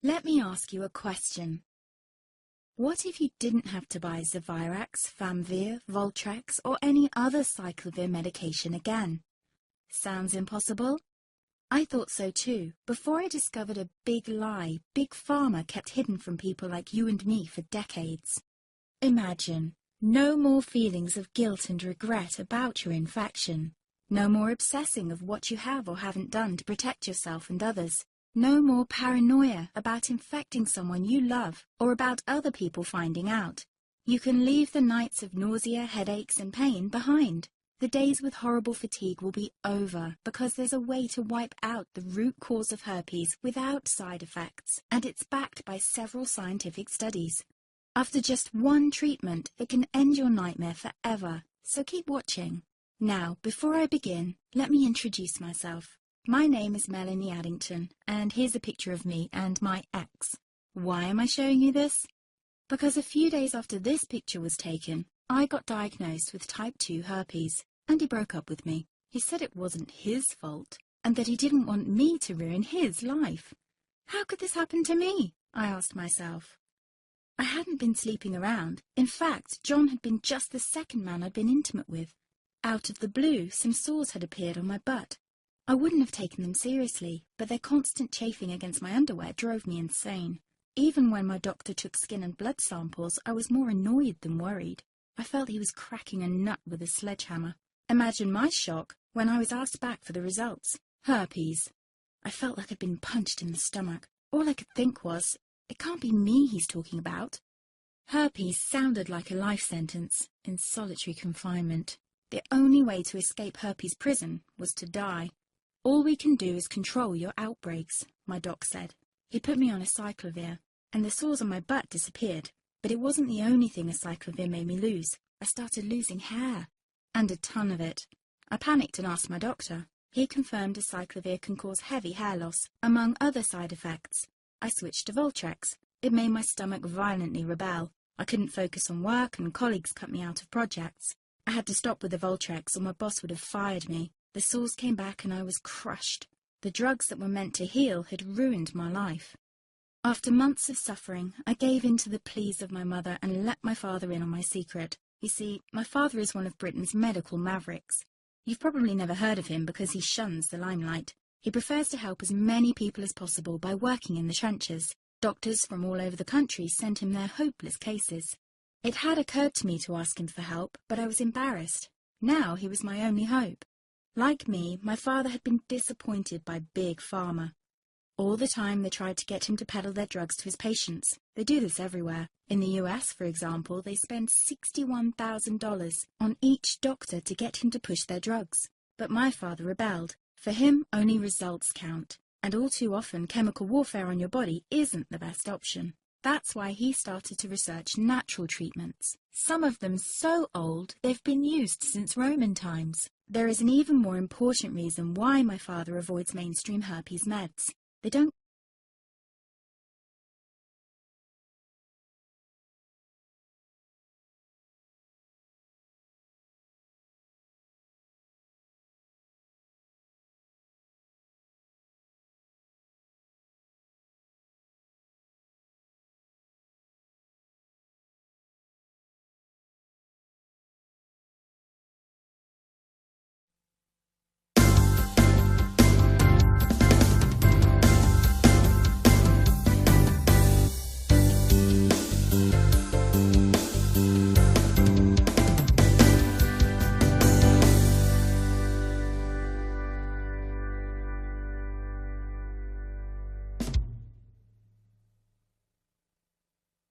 Let me ask you a question. What if you didn't have to buy Zovirax, Famvir, Voltrex, or any other cyclovir medication again? Sounds impossible? I thought so too, before I discovered a big lie Big Pharma kept hidden from people like you and me for decades. Imagine, no more feelings of guilt and regret about your infection. No more obsessing of what you have or haven't done to protect yourself and others. No more paranoia about infecting someone you love or about other people finding out. You can leave the nights of nausea, headaches and pain behind. The days with horrible fatigue will be over because there's a way to wipe out the root cause of herpes without side effects, and it's backed by several scientific studies. After just one treatment, it can end your nightmare forever, so keep watching. Now, before I begin, let me introduce myself. My name is Melanie Addington, and here's a picture of me and my ex. Why am I showing you this? Because a few days after this picture was taken, I got diagnosed with type 2 herpes, and he broke up with me. He said it wasn't his fault, and that he didn't want me to ruin his life. How could this happen to me? I asked myself. I hadn't been sleeping around. In fact, John had been just the second man I'd been intimate with. Out of the blue, some sores had appeared on my butt. I wouldn't have taken them seriously, but their constant chafing against my underwear drove me insane. Even when my doctor took skin and blood samples, I was more annoyed than worried. I felt he was cracking a nut with a sledgehammer. Imagine my shock when I was asked back for the results. Herpes. I felt like I'd been punched in the stomach. All I could think was, it can't be me he's talking about. Herpes sounded like a life sentence in solitary confinement. The only way to escape herpes prison was to die. All we can do is control your outbreaks, my doc said. He put me on a cyclovir, and the sores on my butt disappeared. But it wasn't the only thing a cyclovir made me lose. I started losing hair, and a ton of it. I panicked and asked my doctor. He confirmed a cyclovir can cause heavy hair loss, among other side effects. I switched to Voltrex. It made my stomach violently rebel. I couldn't focus on work, and colleagues cut me out of projects. I had to stop with the Voltrex, or my boss would have fired me. The sores came back and I was crushed. The drugs that were meant to heal had ruined my life. After months of suffering, I gave in to the pleas of my mother and let my father in on my secret. You see, my father is one of Britain's medical mavericks. You've probably never heard of him because he shuns the limelight. He prefers to help as many people as possible by working in the trenches. Doctors from all over the country sent him their hopeless cases. It had occurred to me to ask him for help, but I was embarrassed. Now he was my only hope. Like me, my father had been disappointed by Big Pharma. All the time they tried to get him to peddle their drugs to his patients. They do this everywhere. In the US, for example, they spend $61,000 on each doctor to get him to push their drugs. But my father rebelled. For him, only results count. And all too often, chemical warfare on your body isn't the best option. That's why he started to research natural treatments. Some of them so old, they've been used since Roman times. There is an even more important reason why my father avoids mainstream herpes meds. They don't